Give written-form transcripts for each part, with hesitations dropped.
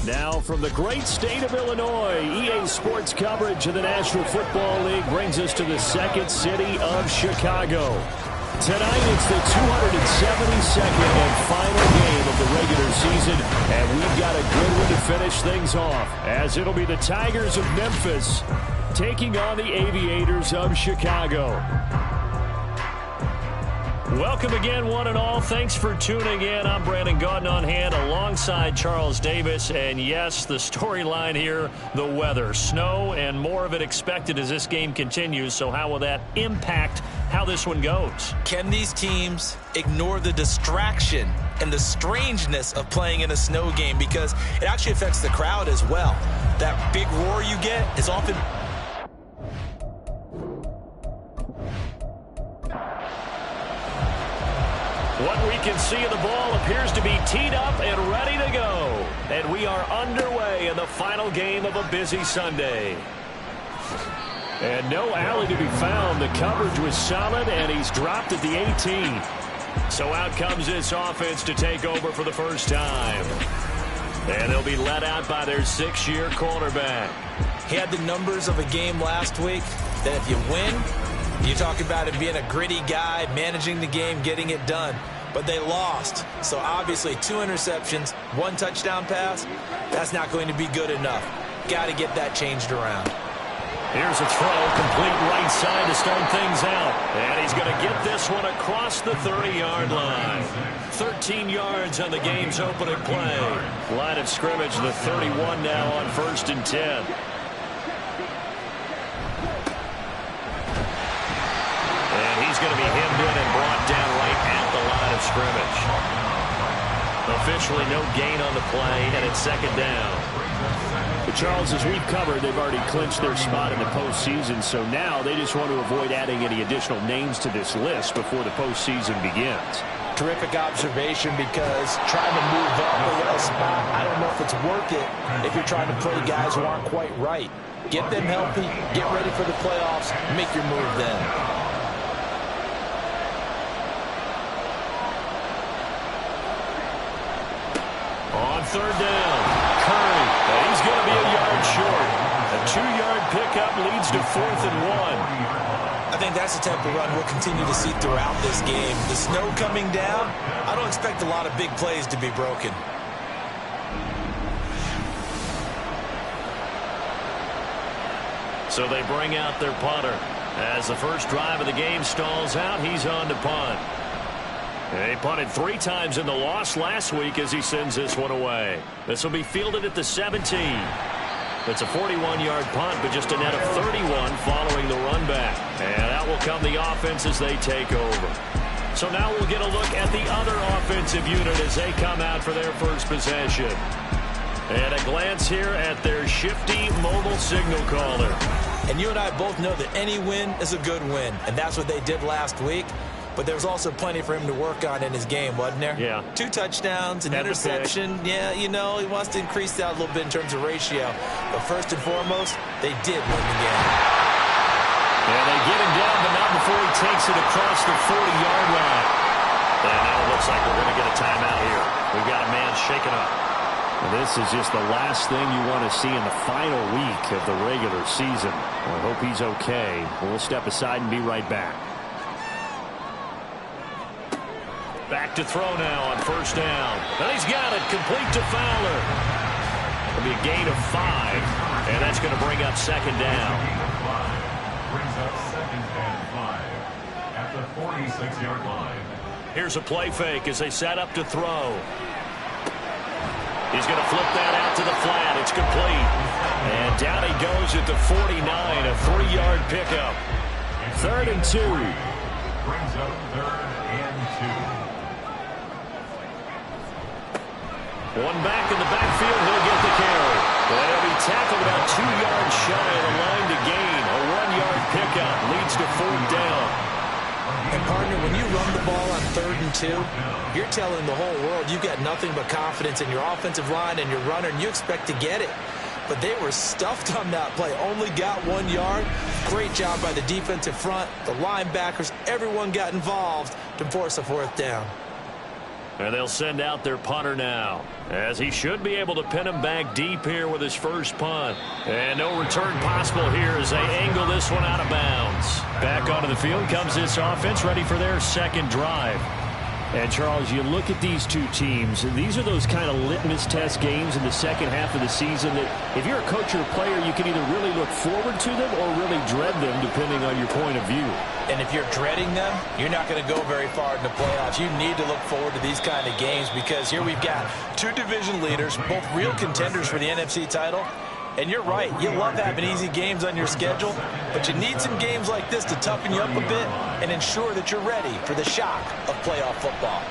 Now from the great state of Illinois, EA Sports coverage of the National Football League brings us to the second city of Chicago. Tonight it's the 272nd and final game of the regular season, and we've got a good one to finish things off, as it'll be the Tigers of Memphis taking on the Aviators of Chicago. Welcome again, one and all. Thanks for tuning in. I'm Brandon Gaudin on hand alongside Charles Davis. And yes, the storyline here, the weather. Snow and more of it expected as this game continues. So how will that impact how this one goes? Can these teams ignore the distraction and the strangeness of playing in a snow game? Because it actually affects the crowd as well. That big roar you get is often... What we can see of the ball appears to be teed up and ready to go. And we are underway in the final game of a busy Sunday. And no alley to be found. The coverage was solid, and he's dropped at the 18. So out comes this offense to take over for the first time. And they'll be led out by their 6-year quarterback. He had the numbers of a game last week that if you win, you talk about him being a gritty guy, managing the game, getting it done. But they lost. So obviously 2 interceptions, 1 touchdown pass, that's not going to be good enough. Got to get that changed around. Here's a throw, complete right side to start things out. And he's going to get this one across the 30-yard line. 13 yards on the game's opening play. Line of scrimmage, the 31 now on 1st and 10. He's going to be hemmed in and brought down right at the line of scrimmage. Officially no gain on the play, and it's 2nd down. But Charles, as we've covered, they've already clinched their spot in the postseason, so now they just want to avoid adding any additional names to this list before the postseason begins. Terrific observation, because trying to move up a little spot, I don't know if it's worth it if you're trying to play guys who aren't quite right. Get them healthy, get ready for the playoffs, make your move then. On 3rd down, Curry, and he's going to be a yard short. A 2-yard pickup leads to 4th and 1. I think that's the type of run we'll continue to see throughout this game. The snow coming down, I don't expect a lot of big plays to be broken. So they bring out their punter. As the first drive of the game stalls out, he's on to punt. They punted 3 times in the loss last week as he sends this one away. This will be fielded at the 17. It's a 41-yard punt, but just a net of 31 following the run back. And out will come the offense as they take over. So now we'll get a look at the other offensive unit as they come out for their first possession. And a glance here at their shifty mobile signal caller. And you and I both know that any win is a good win, and that's what they did last week. But there was also plenty for him to work on in his game, wasn't there? Yeah. 2 touchdowns, an interception. Yeah, you know, he wants to increase that a little bit in terms of ratio. But first and foremost, they did win the game. Yeah, they get him down, but not before he takes it across the 40-yard line. And now it looks like we're going to get a timeout here. We've got a man shaken up. And this is just the last thing you want to see in the final week of the regular season. I hope he's okay. We'll step aside and be right back. Back to throw now on 1st down. And he's got it, complete to Fowler. It'll be a gain of 5, and that's going to bring up 2nd down. Brings up 2nd and 5 at the 46-yard line. Here's a play fake as they set up to throw. He's going to flip that out to the flat. It's complete. And down he goes at the 49, a 3-yard pickup. 3rd and 2. Brings up 3rd and 2. One back in the backfield, he'll get the carry. But he'll be tackled about 2 yards shy of the line to gain. A 1-yard pickup leads to 4th down. And partner, when you run the ball on 3rd and 2, you're telling the whole world you've got nothing but confidence in your offensive line and your runner, and you expect to get it. But they were stuffed on that play, only got 1 yard. Great job by the defensive front, the linebackers, everyone got involved to force a 4th down. And they'll send out their punter now, as he should be able to pin him back deep here with his first punt. And no return possible here as they angle this one out of bounds. Back onto the field comes this offense, ready for their second drive. And, Charles, you look at these two teams, and these are those kind of litmus test games in the second half of the season that if you're a coach or a player, you can either really look forward to them or really dread them, depending on your point of view. And if you're dreading them, you're not going to go very far in the playoffs. You need to look forward to these kind of games because here we've got two division leaders, both real contenders for the NFC title. And you're right, you love having easy games on your schedule, but you need some games like this to toughen you up a bit and ensure that you're ready for the shock of playoff football.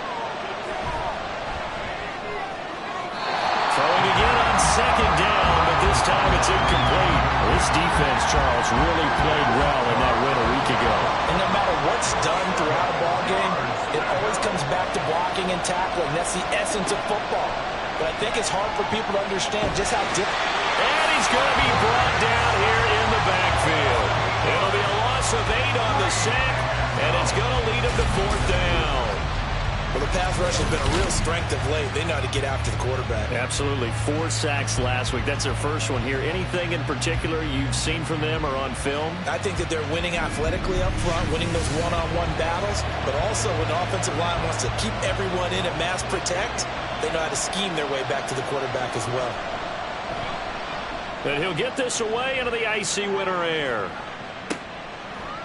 Throwing again on second down, but this time it's incomplete. This defense, Charles, really played well in that win a week ago. And no matter what's done throughout a ball game, it always comes back to blocking and tackling. That's the essence of football. But I think it's hard for people to understand just how different. And he's going to be brought down here in the backfield. It'll be a loss of 8 on the sack, and it's going to lead him to fourth down. Well, the pass rush has been a real strength of late. They know how to get after the quarterback. Absolutely. 4 sacks last week. That's their first one here. Anything in particular you've seen from them or on film? I think that they're winning athletically up front, winning those one-on-one battles, but also when the offensive line wants to keep everyone in and mass protect, they know how to scheme their way back to the quarterback as well. And he'll get this away into the icy winter air.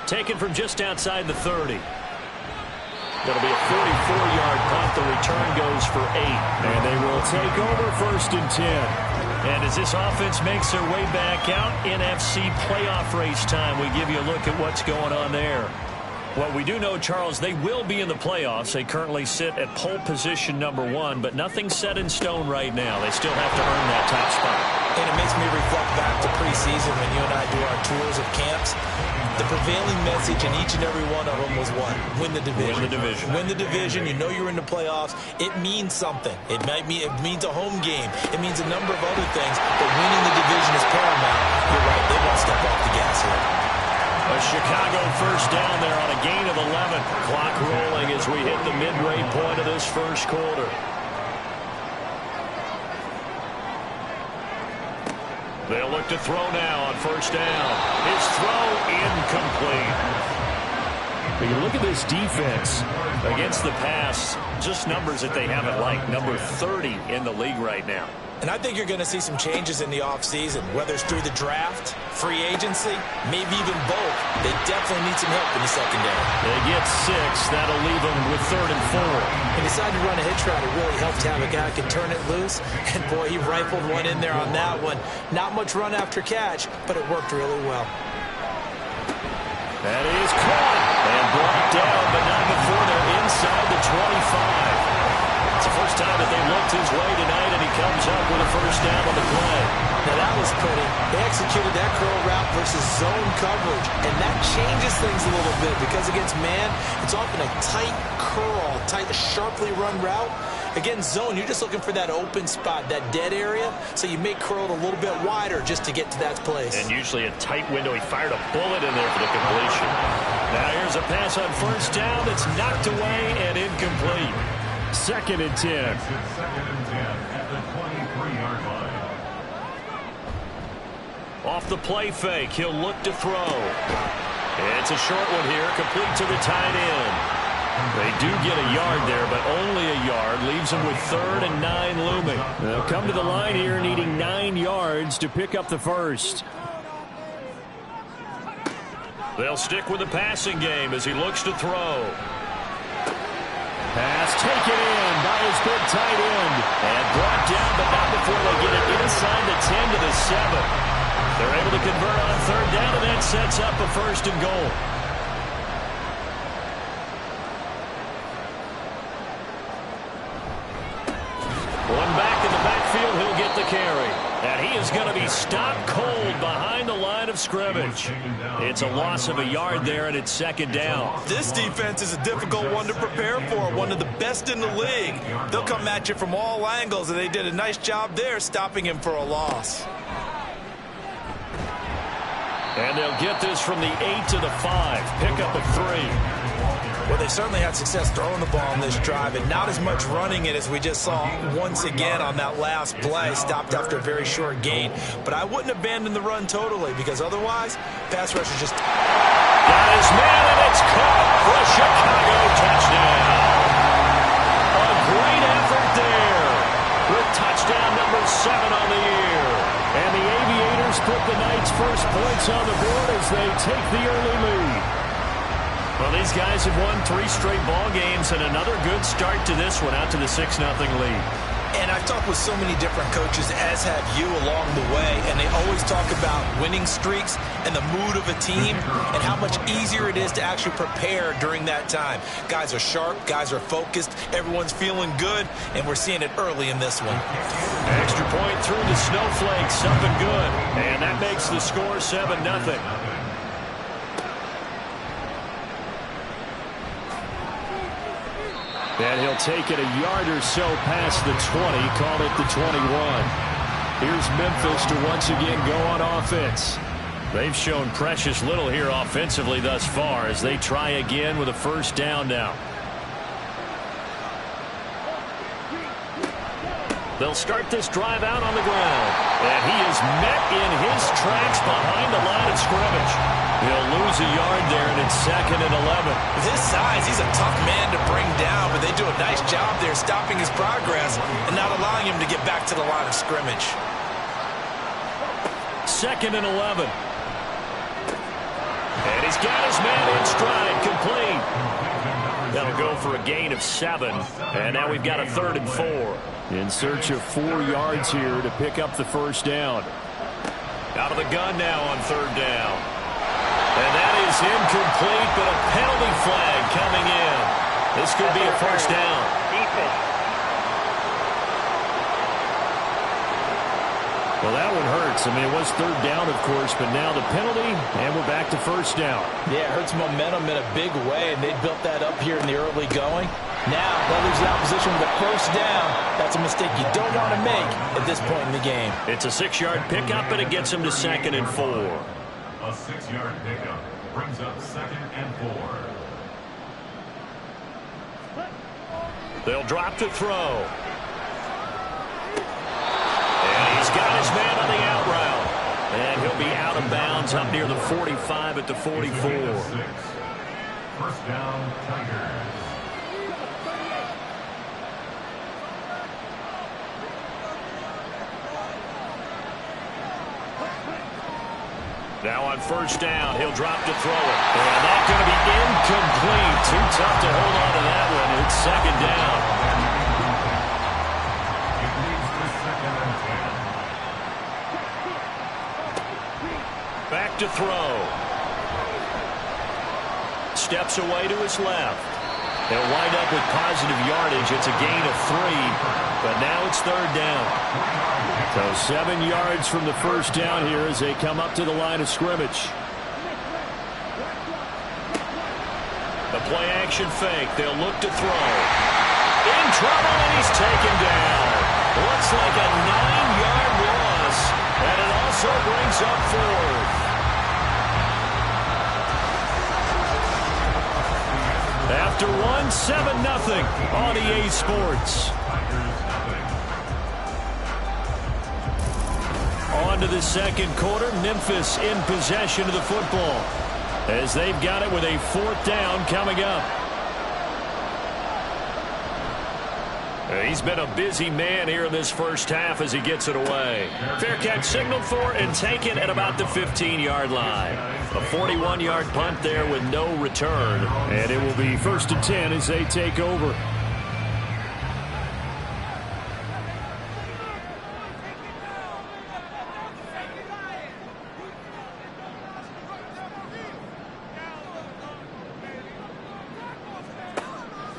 Taken from just outside the 30. That'll be a 44-yard punt. The return goes for 8. And they will take over first and 10. And as this offense makes their way back out, NFC playoff race time, we give you a look at what's going on there. Well, we do know, Charles, they will be in the playoffs. They currently sit at pole position #1, but nothing's set in stone right now. They still have to earn that top spot. And it makes me reflect back to preseason when you and I do our tours of camps. The prevailing message in each and every one of them was what? Win the division. Win the division. Win the division. You know you're in the playoffs. It means something. It means a home game. It means a number of other things, but winning the division is paramount. You're right. They won't step off the gas here. A Chicago first down there on a gain of 11. Clock rolling as we hit the midway point of this first quarter. They'll look to throw now on first down. His throw incomplete. But you look at this defense Against the pass, just numbers that they haven't liked. Number 30 in the league right now. And I think you're going to see some changes in the offseason, whether it's through the draft, free agency, maybe even both. They definitely need some help in the secondary. They get 6. That'll leave them with 3rd and 4. He decided to run a hitch route. It really helped to have a guy who can turn it loose. And, boy, he rifled one in there on that one. Not much run after catch, but it worked really well. That is caught and brought down, but not before they're inside the 25. It's the first time that they looked his way tonight, and he comes up with a first down on the play. Now, that was pretty. They executed that curl route versus zone coverage, and that changes things a little bit because against man, it's often a tight curl, tight, sharply run route. Against zone, you're just looking for that open spot, that dead area, so you may curl it a little bit wider just to get to that place. And usually a tight window. He fired a bullet in there for the completion. Now here's a pass on first down that's knocked away and incomplete. 2nd and 10. Second and 10 at the 23-yard line. Off the play fake, he'll look to throw. It's a short one here, complete to the tight end. They do get a yard there, but only a yard. Leaves them with 3rd and 9 looming. They'll come to the line here needing 9 yards to pick up the first. They'll stick with the passing game as he looks to throw. Pass taken in by his big tight end. And brought down, but not before they get it inside the 10 to the 7. They're able to convert on 3rd down, and that sets up a 1st and goal. One back in the backfield, he'll get the carry. And he is going to be stopped cold behind the line of scrimmage. It's a loss of a yard there, and it's 2nd down. This defense is a difficult one to prepare for, one of the best in the league. They'll come at you from all angles, and they did a nice job there stopping him for a loss. And they'll get this from the 8 to the 5. Pick up a 3. Well, they certainly had success throwing the ball on this drive and not as much running it as we just saw once again on that last play, stopped after a very short gain. But I wouldn't abandon the run totally because otherwise, pass rush is just... Got his man, and it's caught for a Chicago touchdown. A great effort there with touchdown number 7 on the year. And the Aviators put the night's first points on the board as they take the early lead. Well, these guys have won 3 straight ball games and another good start to this one, out to the 6-0 lead. And I've talked with so many different coaches, as have you along the way, and they always talk about winning streaks and the mood of a team and how much easier it is to actually prepare during that time. Guys are sharp, guys are focused, everyone's feeling good, and we're seeing it early in this one. Extra point through the snowflakes, something good. And that makes the score 7-0. And he'll take it a yard or so past the 20, call it the 21. Here's Memphis to once again go on offense. They've shown precious little here offensively thus far as they try again with a first down now. They'll start this drive out on the ground. And he is met in his tracks behind the line of scrimmage. He'll lose a yard there, and it's 2nd and 11. With his size, he's a tough man to bring down, but they do a nice job there stopping his progress and not allowing him to get back to the line of scrimmage. 2nd and 11. And he's got his man in stride, complete. That'll go for a gain of 7. And now we've got a 3rd and 4. In search of 4 yards here to pick up the first down. Out of the gun now on 3rd down. And that is incomplete, but a penalty flag coming in. This could be a first down. Well, that one hurts. I mean, it was 3rd down, of course, but now the penalty, and we're back to first down. Yeah, it hurts momentum in a big way, and they built that up here in the early going. Now, that leaves the opposition with a first down. That's a mistake you don't want to make at this point in the game. It's a 6-yard pickup, and it gets him to 2nd and 4. A 6-yard pickup brings up 2nd and 4. They'll drop to throw. And he's got his man on the out route. And he'll be out of bounds up near the 45 at the 44. First down, Tigers. Now on first down, he'll drop to throw it. And that's going to be incomplete. Too tough to hold on to that one. It's 2nd down. It leads to 2nd and 10. Back to throw. Steps away to his left. They'll wind up with positive yardage. It's a gain of 3, but now it's 3rd down. So 7 yards from the first down here as they come up to the line of scrimmage. The play action fake. They'll look to throw. In trouble, and he's taken down. Looks like a 9-yard loss, and it also brings up 4th. After one, 7-0 on EA Sports. On to the second quarter. Memphis in possession of the football as they've got it with a 4th down coming up. He's been a busy man here in this first half as he gets it away. Fair catch signaled for and taken at about the 15-yard line. A 41-yard punt there with no return. And it will be 1st and 10 as they take over.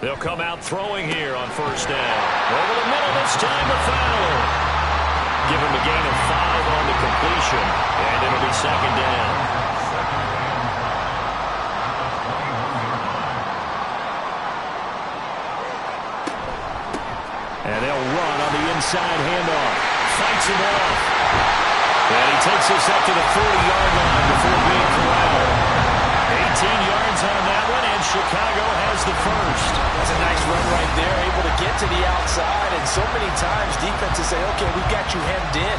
They'll come out throwing here on first down. Over the middle this time to Fowler. Give him a gain of 5 on the completion, and it'll be 2nd down. And they'll run on the inside handoff. Fights him off. And he takes us up to the 40-yard line before being corralled. 18 yards on that one, and Chicago has the first. That's a nice run right there, able to get to the outside. And so many times defenses say, okay, we've got you hemmed in.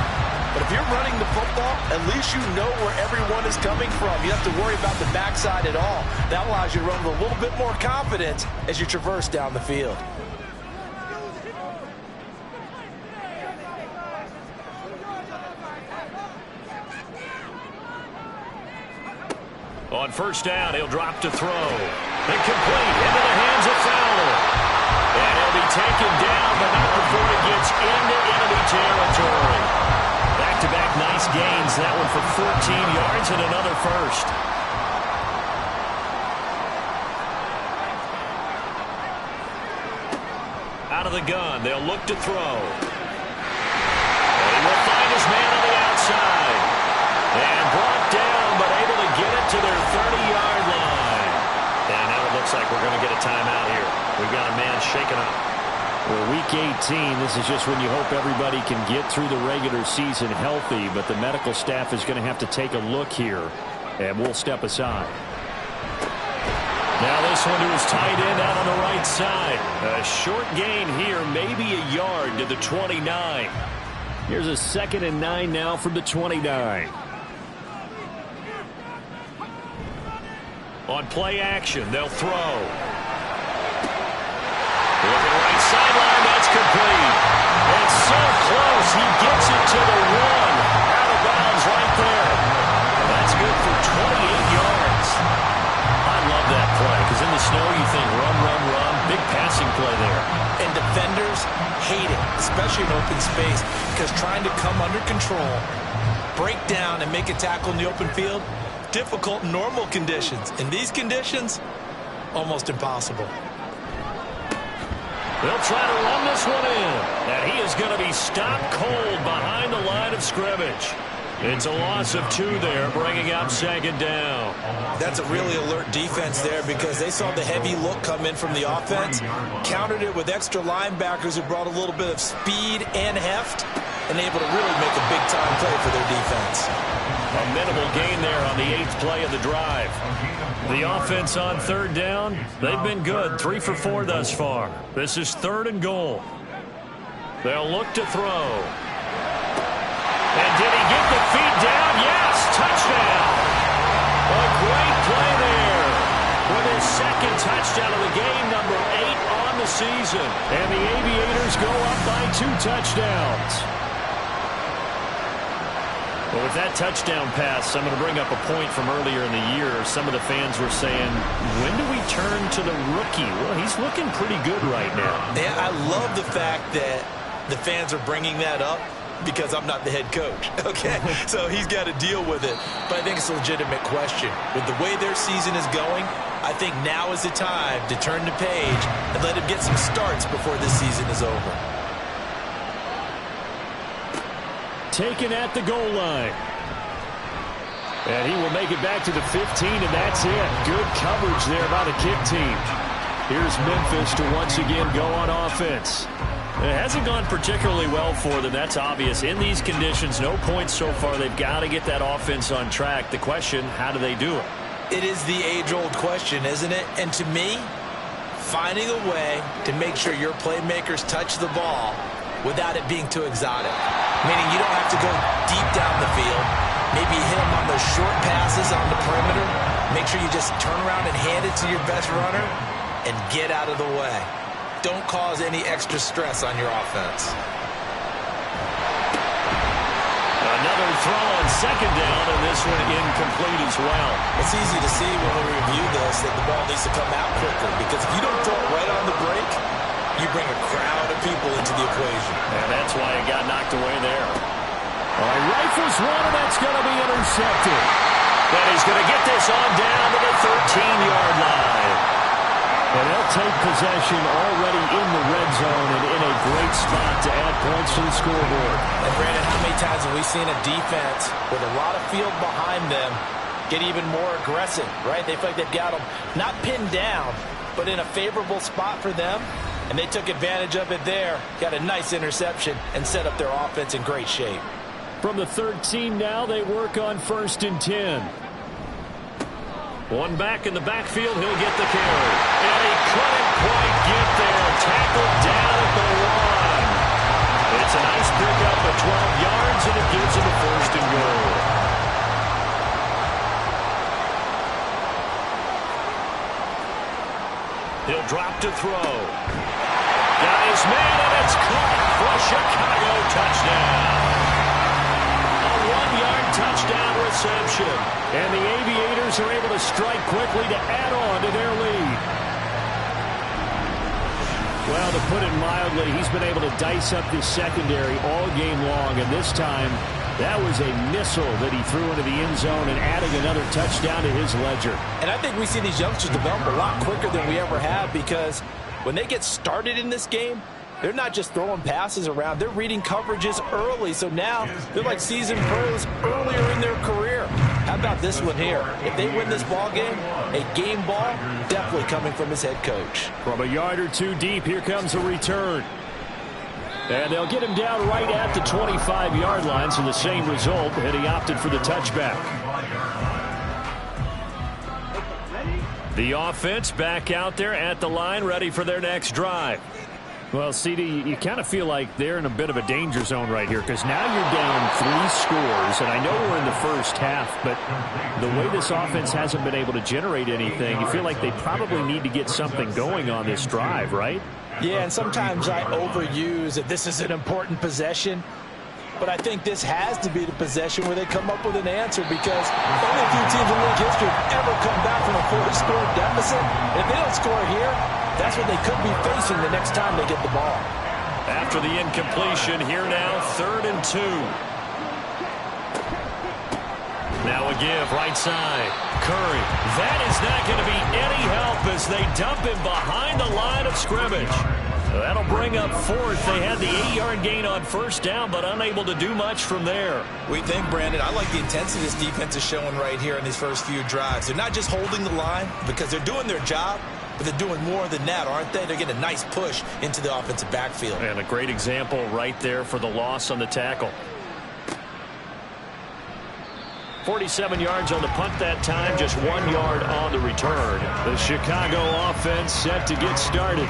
But if you're running the football, at least you know where everyone is coming from. You don't have to worry about the backside at all. That allows you to run with a little bit more confidence as you traverse down the field. On first down, he'll drop to throw. Incomplete, into the hands of Fowler. And he'll be taken down, but not before he gets into enemy territory. Back-to-back nice gains. That one for 14 yards and another first. Out of the gun, they'll look to throw. And he will find his man on the outside. And brought down, but able to get it to their 30-yard line. And now it looks like we're going to get a timeout here. We've got a man shaken up. Well, Week 18, this is just when you hope everybody can get through the regular season healthy, but the medical staff is going to have to take a look here, and we'll step aside. Now this one to his tight end out on the right side. A short gain here, maybe a yard to the 29. Here's a 2nd and 9 now from the 29. On play action, they'll throw. Look at the right sideline, that's complete. It's so close, he gets it to the 1. Out of bounds right there. That's good for 28 yards. I love that play, because in the snow you think run, run, run. Big passing play there. And defenders hate it, especially in open space, because trying to come under control, break down, and make a tackle in the open field, difficult in normal conditions. In these conditions, almost impossible. They'll try to run this one in. And he is going to be stopped cold behind the line of scrimmage. It's a loss of 2 there, bringing up 2nd down. That's a really alert defense there because they saw the heavy look come in from the offense, countered it with extra linebackers who brought a little bit of speed and heft, and able to really make a big-time play for their defense. A minimal gain there on the 8th play of the drive. The offense on 3rd down, they've been good. 3 for 4 thus far. This is 3rd and goal. They'll look to throw. And did he get the feet down? Yes, touchdown. A great play there. With his 2nd touchdown of the game, number 8 on the season. And the Aviators go up by 2 touchdowns. Well, with that touchdown pass, I'm going to bring up a point from earlier in the year. Some of the fans were saying, when do we turn to the rookie? Well, he's looking pretty good right now. And I love the fact that the fans are bringing that up because I'm not the head coach, okay? So he's got to deal with it. But I think it's a legitimate question. With the way their season is going, I think now is the time to turn the page and let him get some starts before this season is over. Taken at the goal line. And he will make it back to the 15, and that's it. Good coverage there by the kick team. Here's Memphis to once again go on offense. It hasn't gone particularly well for them, that's obvious. In these conditions, no points so far. They've got to get that offense on track. The question, how do they do it? It is the age-old question, isn't it? And to me, finding a way to make sure your playmakers touch the ball without it being too exotic. Meaning you don't have to go deep down the field. Maybe hit them on those short passes on the perimeter. Make sure you just turn around and hand it to your best runner and get out of the way. Don't cause any extra stress on your offense. Another throw on 2nd down, and this one incomplete as well. It's easy to see when we review this that the ball needs to come out quicker because if you don't throw it right on the break, you bring a crowd of people into the equation. And that's why it got knocked away there. All right, rifles one, and that's going to be intercepted. Then he's going to get this on down to the 13-yard line. And they'll take possession already in the red zone and in a great spot to add points to the scoreboard. And Brandon, how many times have we seen a defense with a lot of field behind them get even more aggressive, right? They feel like they've got them not pinned down, but in a favorable spot for them. And they took advantage of it there, got a nice interception, and set up their offense in great shape. From the 13 now, they work on 1st and 10. One back in the backfield, he'll get the carry. And he couldn't quite get there. Tackled down at the 1. It's a nice pickup of 12 yards, and it gives him a 1st and goal. He'll drop to throw. Got his man, and it's caught for a Chicago touchdown. A 1-yard touchdown reception. And the Aviators are able to strike quickly to add on to their lead. Well, to put it mildly, he's been able to dice up this secondary all game long, and this time that was a missile that he threw into the end zone and adding another touchdown to his ledger. And I think we see these youngsters develop a lot quicker than we ever have, because when they get started in this game, they're not just throwing passes around. They're reading coverages early. So now they're like seasoned pros earlier in their career. How about this one here? If they win this ball game, a game ball definitely coming from his head coach. From a yard or two deep, here comes a return. And they'll get him down right at the 25-yard line, so the same result, and he opted for the touchback. The offense back out there at the line, ready for their next drive. Well, CD, you kind of feel like they're in a bit of a danger zone right here, because now you're down 3 scores, and I know we're in the first half, but the way this offense hasn't been able to generate anything, you feel like they probably need to get something going on this drive, right? Yeah, and sometimes I overuse that this is an important possession, but I think this has to be the possession where they come up with an answer, because only a few teams in league history have ever come back from a 4-score deficit. And if they don't score here, that's what they could be facing the next time they get the ball. After the incompletion, here now, 3rd and 2. Now a give, right side. Curry. That is not going to be any help as they dump him behind the line of scrimmage. That'll bring up 4th. They had the 8-yard gain on 1st down, but unable to do much from there. We think, Brandon, I like the intensity this defense is showing right here in these first few drives. They're not just holding the line because they're doing their job, but they're doing more than that, aren't they? They're getting a nice push into the offensive backfield. And a great example right there for the loss on the tackle. 47 yards on the punt that time, just 1 yard on the return. The Chicago offense set to get started.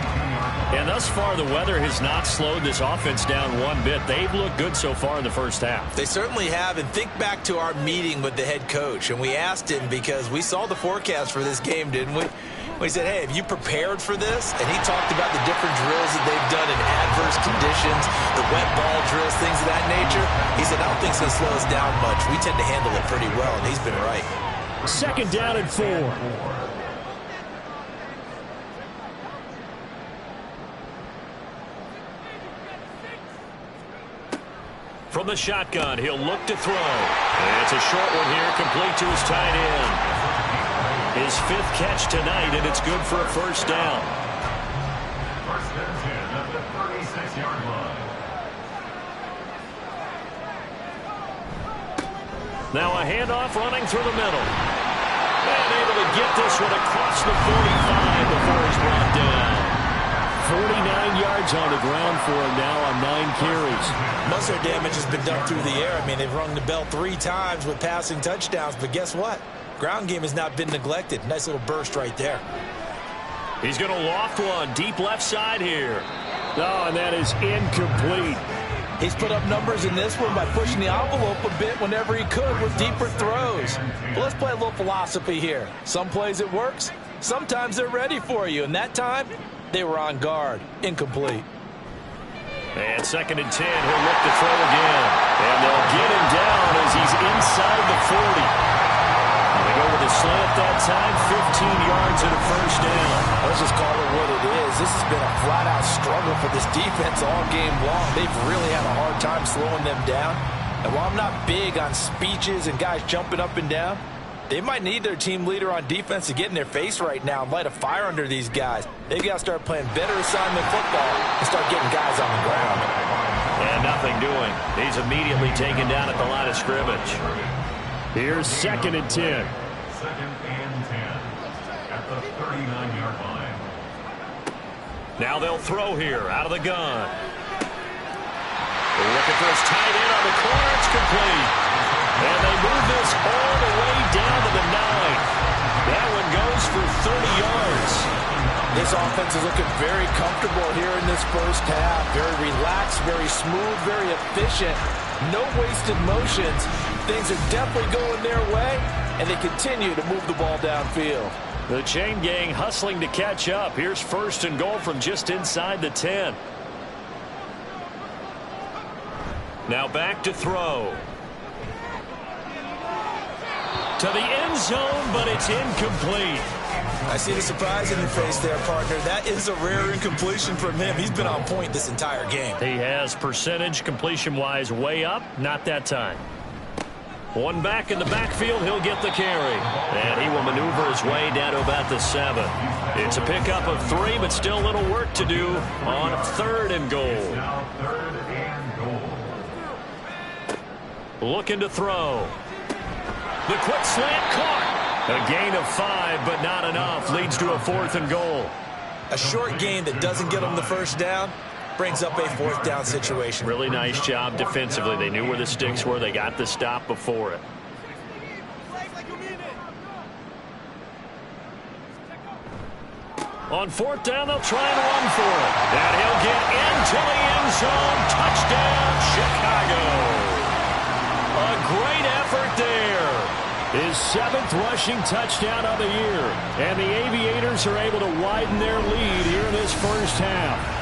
And thus far, the weather has not slowed this offense down one bit. They've looked good so far in the first half. They certainly have. And think back to our meeting with the head coach. And we asked him, because we saw the forecast for this game, didn't we? We said, hey, have you prepared for this? And he talked about the different drills that they've done in adverse conditions, the wet ball drills, things of that nature. He said, I don't think it's going to slow us down much. We tend to handle it pretty well, and he's been right. 2nd down and 4. From the shotgun, he'll look to throw. And it's a short one here, complete to his tight end. His 5th catch tonight, and it's good for a 1st down. 1st and 10 at the 36-yard line. Now a handoff running through the middle. And able to get this one across the 45 before he's brought down. 49 yards on the ground for him now on 9 carries. Most of their damage has been done through the air. I mean, they've rung the bell 3 times with passing touchdowns, but guess what? Ground game has not been neglected. Nice little burst right there. He's going to loft one deep left side here. Oh, and that is incomplete. He's put up numbers in this one by pushing the envelope a bit whenever he could with deeper throws. But let's play a little philosophy here. Some plays it works. Sometimes they're ready for you. And that time, they were on guard. Incomplete. And 2nd and 10, he'll look to throw again. And they'll get him down as he's inside the 40. They go with a slant that time, 15 yards and a 1st down. Let's just call it what it is. This has been a flat-out struggle for this defense all game long. They've really had a hard time slowing them down. And while I'm not big on speeches and guys jumping up and down, they might need their team leader on defense to get in their face right now and light a fire under these guys. They've got to start playing better assignment football and start getting guys on the ground. And nothing doing. He's immediately taken down at the line of scrimmage. Here's 2nd and 10. 2nd and 10 at the 39-yard line. Now they'll throw here out of the gun. They're looking for his tight end on the corner. It's complete. And they move this all the way down to the 9. That one goes for 30 yards. This offense is looking very comfortable here in this first half. Very relaxed, very smooth, very efficient. No wasted motions. Things are definitely going their way, and they continue to move the ball downfield. The chain gang hustling to catch up. Here's 1st and goal from just inside the 10. Now back to throw. To the end zone, but it's incomplete. I see the surprise in your face there, partner. That is a rare incompletion from him. He's been on point this entire game. He has percentage completion-wise way up. Not that time. One back in the backfield. He'll get the carry. And he will maneuver his way down to about the 7. It's a pickup of 3, but still a little work to do on 3rd and goal. Now 3rd and goal. Looking to throw. The quick slant caught. A gain of 5, but not enough. Leads to a 4th and goal. A short gain that doesn't get them the first down brings up a 4th down situation. Really nice job defensively. They knew where the sticks were. They got the stop before it. On 4th down, they'll try and run for it. And he'll get into the end zone. Touchdown, Chicago. A great effort there. His 7th rushing touchdown of the year. And the Aviators are able to widen their lead here in this first half.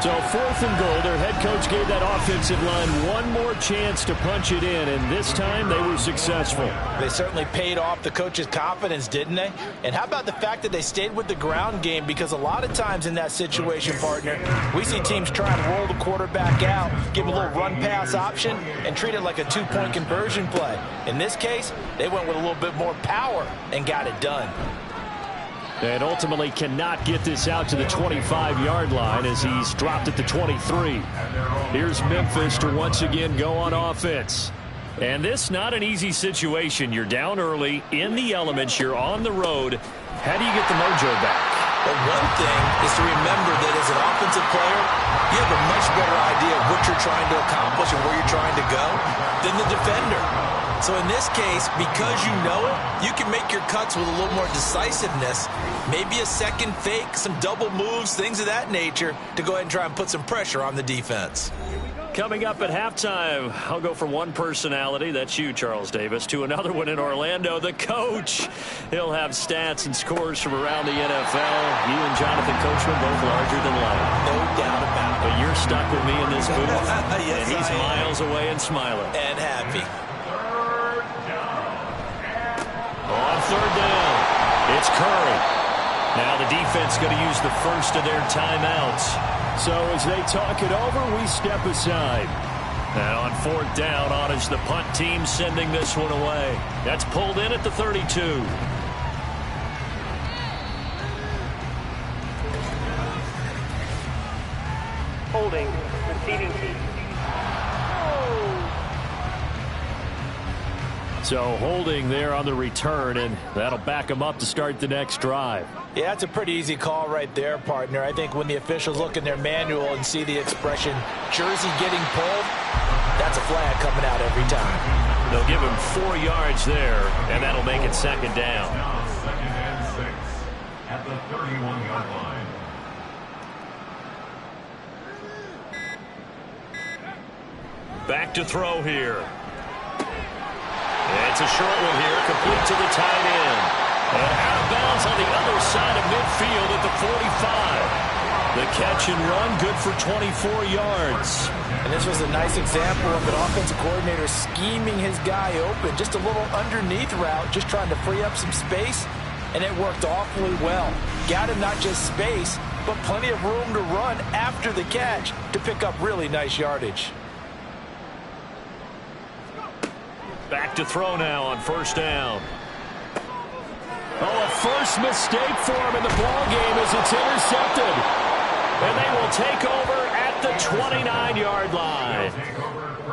So 4th and goal. Their head coach gave that offensive line one more chance to punch it in, and this time they were successful. They certainly paid off the coach's confidence, didn't they? And how about the fact that they stayed with the ground game? Because a lot of times in that situation, partner, we see teams try to roll the quarterback out, give him a little run-pass option, and treat it like a 2-point conversion play. In this case, they went with a little bit more power and got it done. And ultimately cannot get this out to the 25-yard line as he's dropped at the 23. Here's Memphis to once again go on offense. And this not an easy situation. You're down early, in the elements, you're on the road. How do you get the mojo back? But one thing is to remember that as an offensive player, you have a much better idea of what you're trying to accomplish and where you're trying to go than the defender. So in this case, because you know it, you can make your cuts with a little more decisiveness, maybe a second fake, some double moves, things of that nature, to go ahead and try and put some pressure on the defense. Coming up at halftime, I'll go from one personality, that's you, Charles Davis, to another one in Orlando, the coach. He'll have stats and scores from around the NFL. You and Jonathan Coachman both larger than life. No doubt about it. But you're stuck with me in this booth, Yes, and he's miles away and smiling. And happy. On 3rd down, it's Curry. Now the defense going to use the first of their timeouts. So as they talk it over, we step aside. And on 4th down, on is the punt team sending this one away. That's pulled in at the 32. Holding, conceding team. So holding there on the return, and that'll back them up to start the next drive. Yeah, that's a pretty easy call right there, partner. I think when the officials look in their manual and see the expression jersey getting pulled, that's a flag coming out every time. They'll give him 4 yards there, and that'll make it 2nd down. Now 2nd and 6 at the 31-yard line. Back to throw here. It's a short one here, complete to the tight end. And out of bounds on the other side of midfield at the 45. The catch and run, good for 24 yards. And this was a nice example of an offensive coordinator scheming his guy open. Just a little underneath route, just trying to free up some space, and it worked awfully well. Got him not just space, but plenty of room to run after the catch to pick up really nice yardage. Back to throw now on 1st down. Oh, a first mistake for him in the ballgame as it's intercepted. And they will take over at the 29-yard line.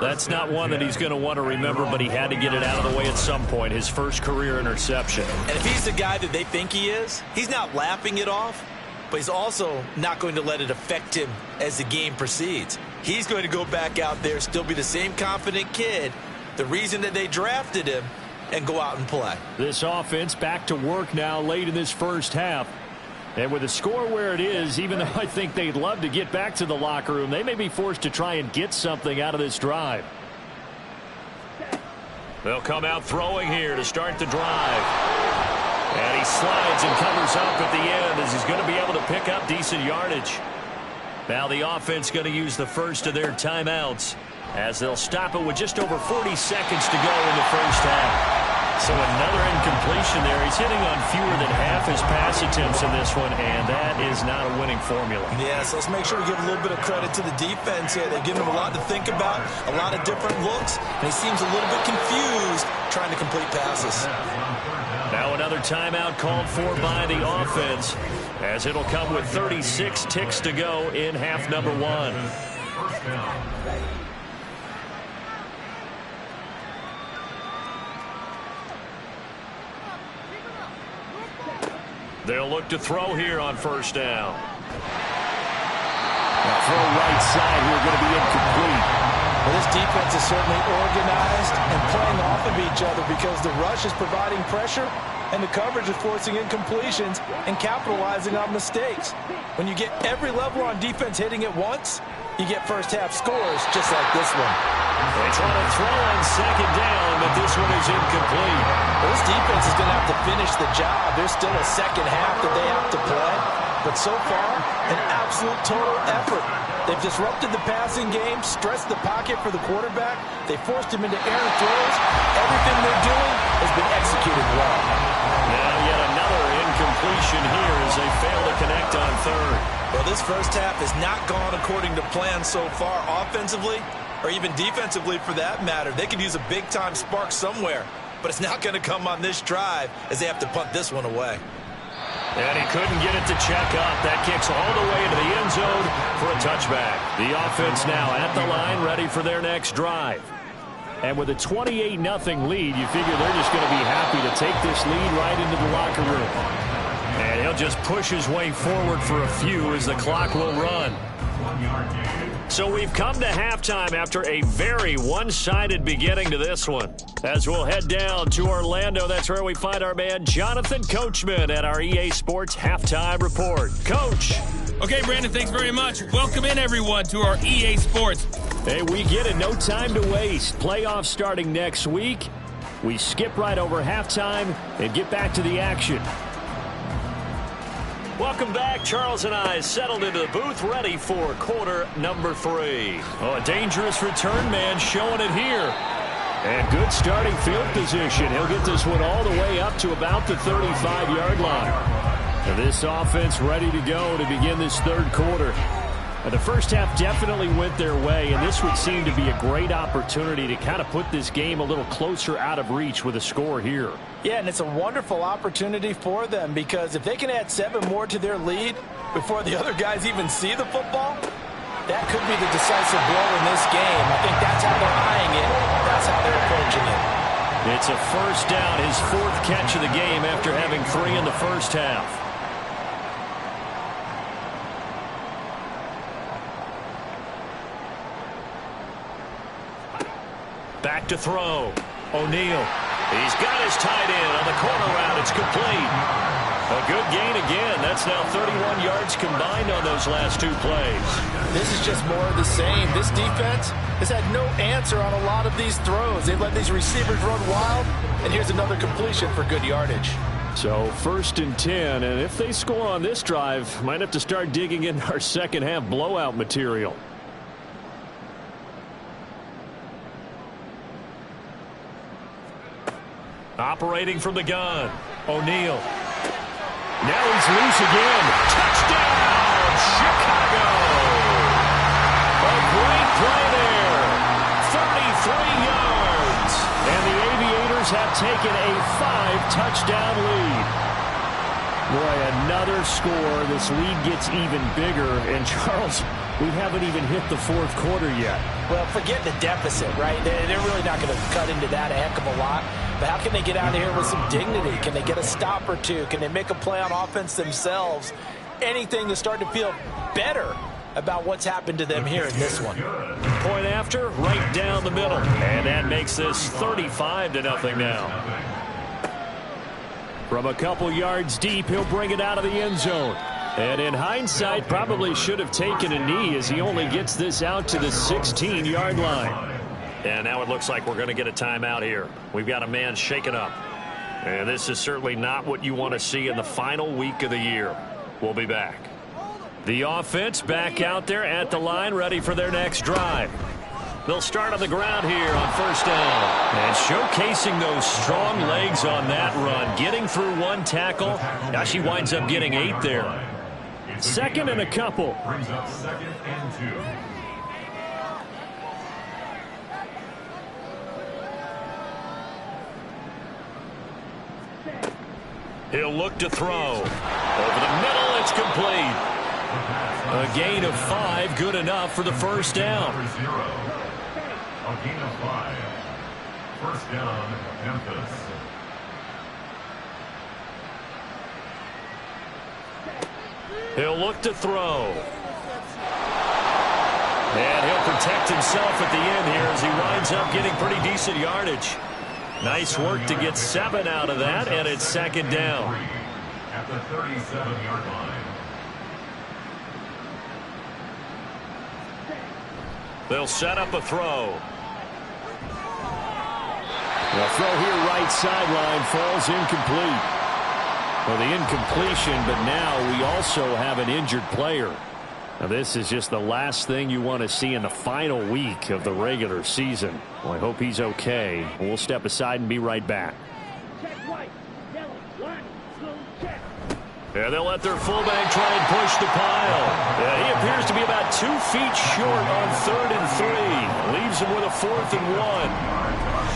That's not one that he's going to want to remember, but he had to get it out of the way at some point. His first career interception. And if he's the guy that they think he is, he's not laughing it off, but he's also not going to let it affect him as the game proceeds. He's going to go back out there, still be the same confident kid. The reason that they drafted him and go out and play. This offense back to work now late in this first half. And with the score where it is, even though I think they'd love to get back to the locker room, they may be forced to try and get something out of this drive. They'll come out throwing here to start the drive. And he slides and covers up at the end as he's going to be able to pick up decent yardage. Now the offense going to use the first of their timeouts as they'll stop it with just over 40 seconds to go in the first half. So another incompletion there. He's hitting on fewer than half his pass attempts in this one, and that is not a winning formula. Yeah, so let's make sure we give a little bit of credit to the defense here. They've given him a lot to think about, a lot of different looks, and he seems a little bit confused trying to complete passes. Now another timeout called for by the offense, as it'll come with 36 ticks to go in half number one. First down. They'll look to throw here on first down. That throw right side here going to be incomplete. Well, this defense is certainly organized and playing off of each other because the rush is providing pressure and the coverage is forcing incompletions and capitalizing on mistakes. When you get every level on defense hitting at once, you get first half scores just like this one. They try to throw on second down, but this one is incomplete. Well, this defense is going to have to finish the job. There's still a second half that they have to play. But so far, an absolute total effort. They've disrupted the passing game, stressed the pocket for the quarterback. They forced him into errant throws. Everything they're doing has been executed well. Now yet another incompletion here as they fail to connect on third. Well, this first half has not gone according to plan so far offensively or even defensively for that matter. They could use a big-time spark somewhere, but it's not going to come on this drive as they have to punt this one away. And he couldn't get it to check up. That kicks all the way into the end zone for a touchback. The offense now at the line, ready for their next drive. And with a 28-0 lead, you figure they're just going to be happy to take this lead right into the locker room. And he'll just push his way forward for a few as the clock will run. 1 yard gain. So we've come to halftime after a very one-sided beginning to this one. As we'll head down to Orlando, that's where we find our man Jonathan Coachman at our EA Sports Halftime Report. Coach. Okay, Brandon, thanks very much. Welcome in, everyone, to our EA Sports. Hey, we get it. No time to waste. Playoffs starting next week. We skip right over halftime and get back to the action. Welcome back. Charles and I settled into the booth ready for quarter number 3. Oh, a dangerous return man showing it here. And good starting field position. He'll get this one all the way up to about the 35-yard line. And this offense ready to go to begin this third quarter. And the first half definitely went their way, and this would seem to be a great opportunity to kind of put this game a little closer out of reach with a score here. Yeah, and it's a wonderful opportunity for them because if they can add 7 more to their lead before the other guys even see the football, that could be the decisive blow in this game. I think that's how they're eyeing it. That's how they're approaching it. It's a first down, his 4th catch of the game after having 3 in the first half. Back to throw. O'Neal. He's got his tight end on the corner route. It's complete. A good gain again. That's now 31 yards combined on those last 2 plays. This is just more of the same. This defense has had no answer on a lot of these throws. They've let these receivers run wild, and here's another completion for good yardage. So 1st and 10, and if they score on this drive, might have to start digging in our second half blowout material. Operating from the gun. O'Neal. Now he's loose again. Touchdown, Chicago. A great play there. 33 yards. And the Aviators have taken a 5-touchdown lead. Boy, another score. This lead gets even bigger. And, Charles, we haven't even hit the 4th quarter yet. Well, forget the deficit, right? They're really not going to cut into that a heck of a lot. But how can they get out of here with some dignity? Can they get a stop or two? Can they make a play on offense themselves? Anything to start to feel better about what's happened to them here in this one. Point after, right down the middle. And that makes this 35-0 now. From a couple yards deep, he'll bring it out of the end zone. And in hindsight, probably should have taken a knee as he only gets this out to the 16-yard line. And now it looks like we're going to get a timeout here. We've got a man shaken up. And this is certainly not what you want to see in the final week of the year. We'll be back. The offense back out there at the line, ready for their next drive. They'll start on the ground here on first down. And showcasing those strong legs on that run. Getting through one tackle. Gosh, he winds up getting 8 there. Second and a couple. Brings up 2nd and 2. He'll look to throw. Over the middle, it's complete. A gain of 5, good enough for the first down. A gain of 5. First down, Memphis. He'll look to throw. And he'll protect himself at the end here as he winds up getting pretty decent yardage. Nice work to get 7 out of that, and it's second down. At the 37-yard line. They'll set up a throw. The throw here right sideline falls incomplete. Well, the incompletion, but now we also have an injured player. Now, this is just the last thing you want to see in the final week of the regular season. Well, I hope he's okay. We'll step aside and be right back. Yeah, they'll let their fullback try and push the pile. Yeah, he appears to be about 2 feet short on 3rd and 3. Leaves him with a 4th and 1.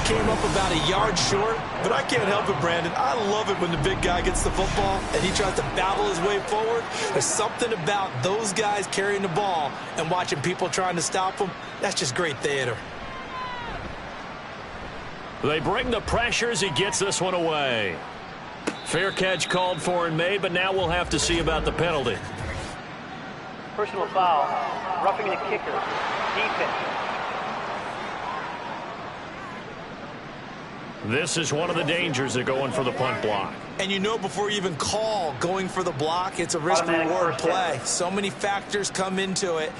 Came up about a yard short, but I can't help it, Brandon. I love it when the big guy gets the football and he tries to battle his way forward. There's something about those guys carrying the ball and watching people trying to stop them. That's just great theater. They bring the pressure as he gets this one away. Fair catch called for and made, but now we'll have to see about the penalty. Personal foul. Roughing the kicker. Defense. This is one of the dangers of going for the punt block. And you know before you even call going for the block, it's a risk-reward play. So many factors come into it.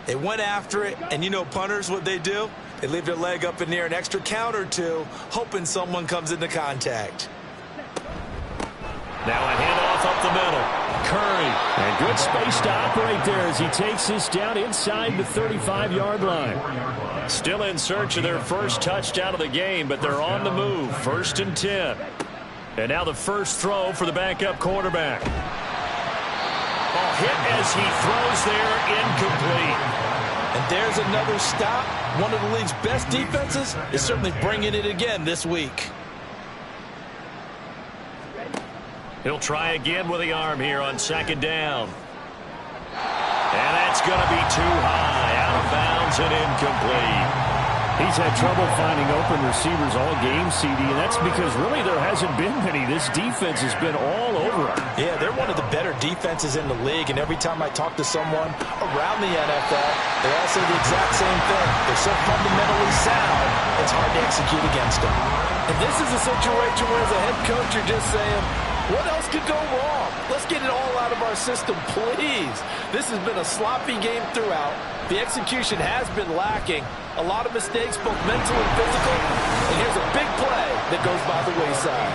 They went after it, and you know punters, what they do? They leave their leg up in the air an extra count or two, hoping someone comes into contact. Now a handoff up the middle. Curry. And good space to operate there as he takes this down inside the 35-yard line. Still in search of their first touchdown of the game, but they're on the move. 1st and 10. And now the first throw for the backup quarterback. Ball hit as he throws there, incomplete. And there's another stop. One of the league's best defenses is certainly bringing it again this week. He'll try again with the arm here on 2nd down. And that's going to be too high. Out of bounds and incomplete. He's had trouble finding open receivers all game, CD, and that's because really there hasn't been many. This defense has been all over him. Yeah, they're one of the better defenses in the league, and every time I talk to someone around the NFL, they all say the exact same thing. They're so fundamentally sound, it's hard to execute against them. And this is a situation where as a head coach, you're just saying, what else could go wrong? Let's get it all out of our system, please. This has been a sloppy game throughout. The execution has been lacking. A lot of mistakes, both mental and physical. And here's a big play that goes by the wayside.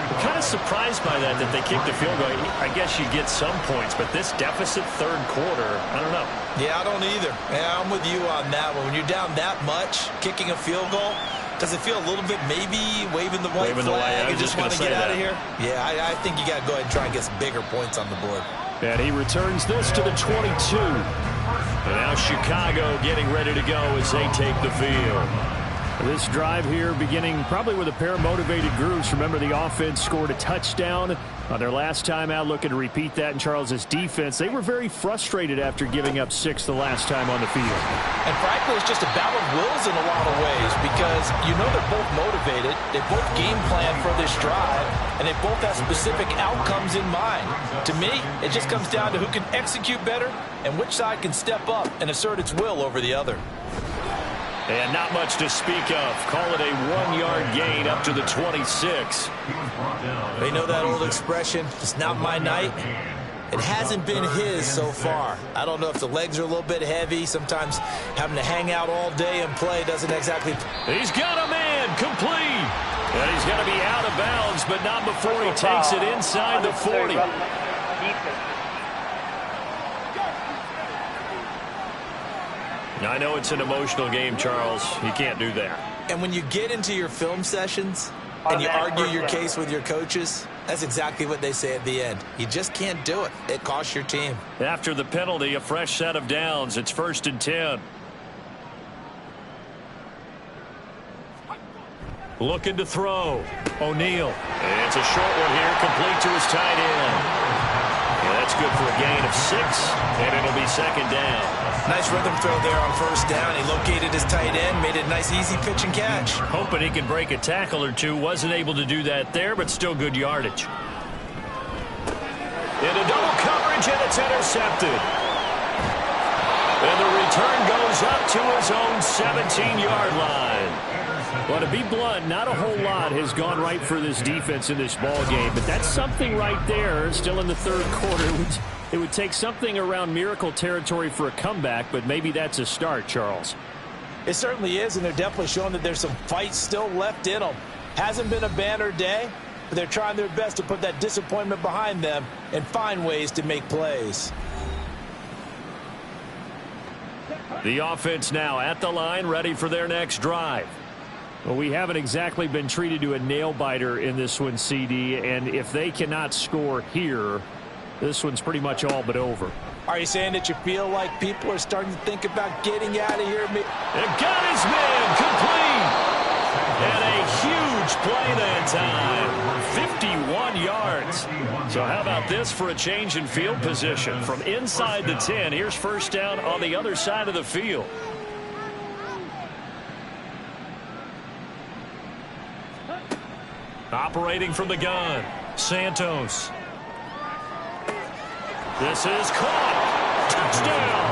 I'm kind of surprised by that they kicked the field goal. I guess you get some points, but this deficit 3rd quarter, I don't know. Yeah, I don't either. Yeah, I'm with you on that one. When you're down that much, kicking a field goal, does it feel a little bit maybe waving the white flag and just want to get out of here? Yeah, I think you got to go ahead and try and get some bigger points on the board. And he returns this to the 22. And now Chicago getting ready to go as they take the field. This drive here beginning probably with a pair of motivated groups. Remember, the offense scored a touchdown On their last time out, looking to repeat that in Charles's defense. They were very frustrated after giving up 6 the last time on the field. And frankly, it's just a battle of wills in a lot of ways because you know they're both motivated. They both game plan for this drive, and they both have specific outcomes in mind. To me, it just comes down to who can execute better and which side can step up and assert its will over the other. And not much to speak of. Call it a 1-yard gain up to the 26. They know that old expression, it's not my night. It hasn't been his so far. I don't know if the legs are a little bit heavy. Sometimes having to hang out all day and play doesn't exactly... He's got a man complete. And he's going to be out of bounds, but not before he takes it inside the 40. I know it's an emotional game, Charles. You can't do that. And when you get into your film sessions and you argue your case with your coaches, that's exactly what they say at the end. You just can't do it. It costs your team. After the penalty, a fresh set of downs. It's 1st and 10. Looking to throw. O'Neal. It's a short one here, complete to his tight end. Yeah, that's good for a gain of 6, and it'll be 2nd down. Nice rhythm throw there on 1st down. He located his tight end, made it a nice, easy pitch and catch. Hoping he could break a tackle or two. Wasn't able to do that there, but still good yardage. Into double coverage, and it's intercepted. And the return goes up to his own 17-yard line. Well, to be blunt, not a whole lot has gone right for this defense in this ball game, but that's something right there. Still in the 3rd quarter. It would take something around miracle territory for a comeback, but maybe that's a start, Charles. It certainly is, and they're definitely showing that there's some fight still left in them. Hasn't been a banner day, but they're trying their best to put that disappointment behind them and find ways to make plays. The offense now at the line, ready for their next drive. Well, we haven't exactly been treated to a nail-biter in this one, CD, and if they cannot score here, this one's pretty much all but over. Are you saying that you feel like people are starting to think about getting out of here? And got his man complete. And a huge play that time. 51 yards. So how about this for a change in field position? From inside the 10, here's 1st down on the other side of the field. Operating from the gun, Santos. This is caught. Touchdown.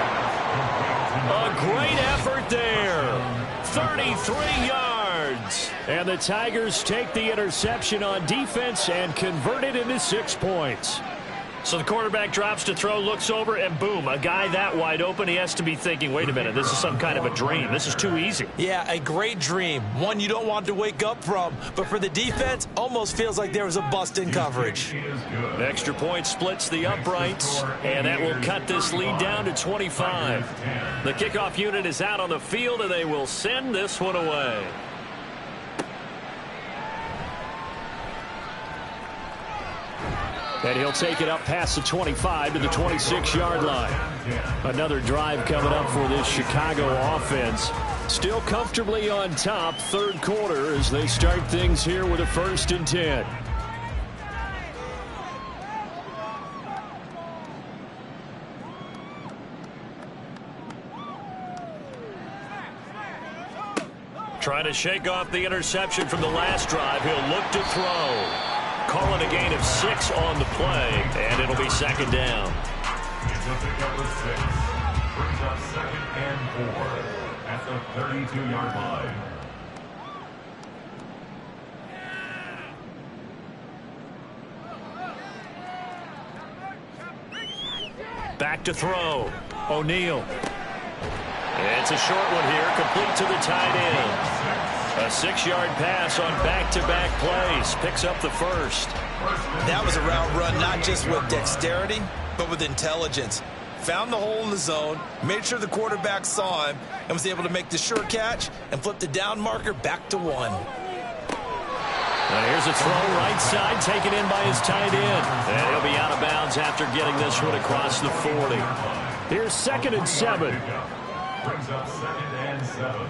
A great effort there. 33 yards. And the Tigers take the interception on defense and convert it into 6 points. So the quarterback drops to throw, looks over, and boom, a guy that wide open, he has to be thinking, wait a minute, this is some kind of a dream. This is too easy. Yeah, a great dream. One you don't want to wake up from. But for the defense, almost feels like there was a bust in coverage. An extra point splits the uprights, and that will cut this lead down to 25. The kickoff unit is out on the field, and they will send this one away. And he'll take it up past the 25 to the 26-yard line. Another drive coming up for this Chicago offense. Still comfortably on top, 3rd quarter as they start things here with a 1st and 10. Trying to shake off the interception from the last drive. He'll look to throw. Call it a gain of 6 on the play, and it'll be 2nd down. It's a pickup of 6. Brings up 2nd and 4 at the 32-yard line. Back to throw. O'Neal. It's a short one here, complete to the tight end. A 6-yard pass on back-to-back plays. Picks up the 1st. That was a route run not just with dexterity, but with intelligence. Found the hole in the zone, made sure the quarterback saw him, and was able to make the sure catch and flip the down marker back to 1. And here's a throw right side, taken in by his tight end. And he'll be out of bounds after getting this one across the 40. Here's 2nd and 7. Brings up 2nd and 7.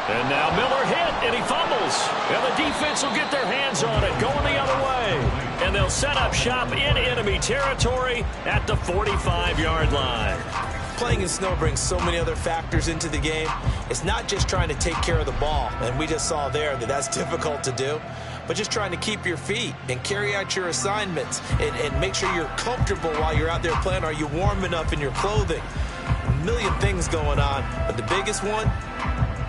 And now Miller hit, and he fumbles. And the defense will get their hands on it, going the other way. And they'll set up shop in enemy territory at the 45-yard line. Playing in snow brings so many other factors into the game. It's not just trying to take care of the ball, and we just saw there that that's difficult to do, but just trying to keep your feet and carry out your assignments and make sure you're comfortable while you're out there playing. Are you warm enough in your clothing? A million things going on, but the biggest one,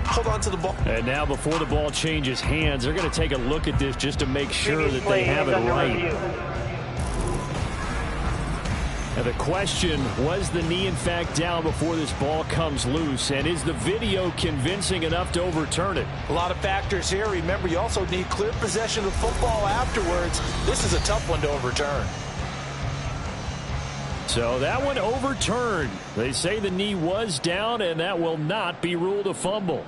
hold on to the ball. And now before the ball changes hands, they're going to take a look at this just to make sure that they have it right. Now the question, was the knee in fact down before this ball comes loose? And is the video convincing enough to overturn it? A lot of factors here. Remember, you also need clear possession of football afterwards. This is a tough one to overturn. So that one overturned. They say the knee was down, and that will not be ruled a fumble.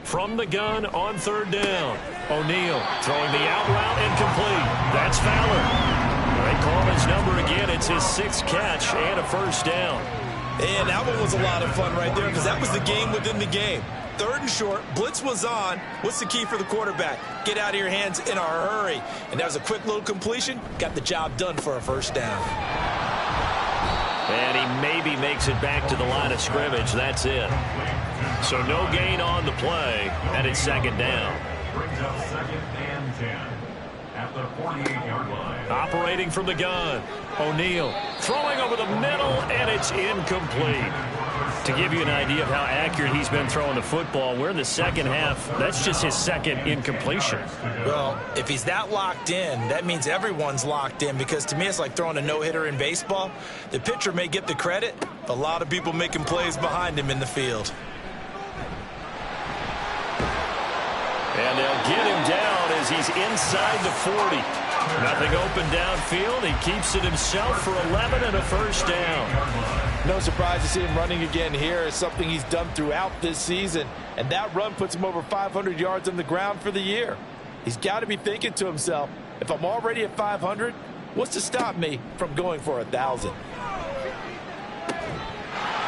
From the gun on third down. O'Neal throwing the out route incomplete. That's Fowler. They call his number again. It's his 6th catch and a first down. And that one was a lot of fun right there because that was the game within the game. 3rd and short, blitz was on. What's the key for the quarterback? Get out of your hands in a hurry. And that was a quick little completion. Got the job done for a first down. And he maybe makes it back to the line of scrimmage. That's it. So no gain on the play, and it's 2nd down. Brings up 2nd and 10 at the 48-yard line. Operating from the gun. O'Neal throwing over the middle, and it's incomplete. To give you an idea of how accurate he's been throwing the football, we're in the second half. That's just his 2nd incompletion. Well, if he's that locked in, that means everyone's locked in, because to me it's like throwing a no-hitter in baseball. The pitcher may get the credit, but a lot of people making plays behind him in the field. And they'll get him down as he's inside the 40. Nothing open downfield. He keeps it himself for 11 and a first down. No surprise to see him running again here. It's something he's done throughout this season. And that run puts him over 500 yards on the ground for the year. He's got to be thinking to himself, if I'm already at 500, what's to stop me from going for 1,000?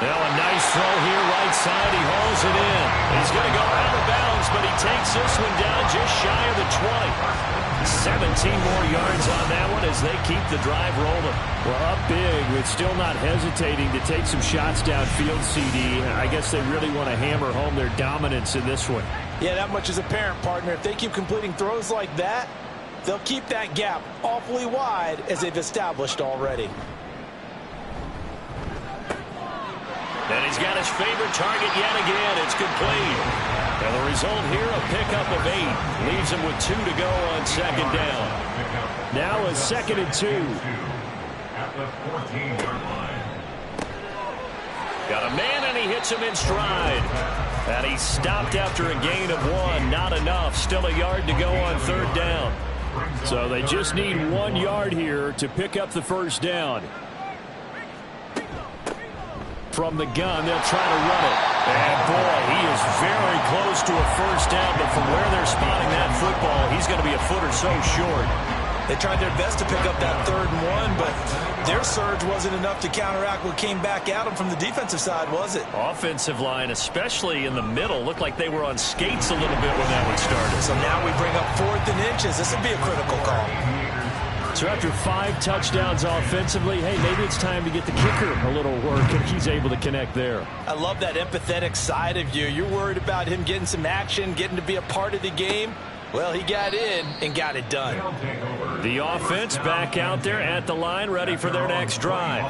Now a nice throw here, right side. He hauls it in. He's going to go out of bounds, but he takes this one down just shy of the 20. 17 more yards on that one as they keep the drive rolling. Well, up big with still not hesitating to take some shots downfield, CD. I guess they really want to hammer home their dominance in this one. Yeah, that much is apparent, partner. If they keep completing throws like that, they'll keep that gap awfully wide as they've established already. And he's got his favorite target yet again. It's complete. And the result here, a pickup of 8. Leaves him with 2 to go on 2nd down. Now a 2nd and 2. At the 14-yard line. Got a man, and he hits him in stride. And he's stopped after a gain of 1. Not enough. Still a yard to go on 3rd down. So they just need 1 yard here to pick up the first down. From the gun, they'll try to run it. And boy, he is very close to a first down, but from where they're spotting that football, he's going to be a foot or so short. They tried their best to pick up that 3rd and 1, but their surge wasn't enough to counteract what came back at them from the defensive side, was it? Offensive line, especially in the middle, looked like they were on skates a little bit when that one started. So now we bring up 4th and inches. This would be a critical call. So after 5 touchdowns offensively, hey, maybe it's time to get the kicker a little work, and he's able to connect there. I love that empathetic side of you. You're worried about him getting some action, getting to be a part of the game. Well, he got in and got it done. The offense back out there at the line, ready for their next drive.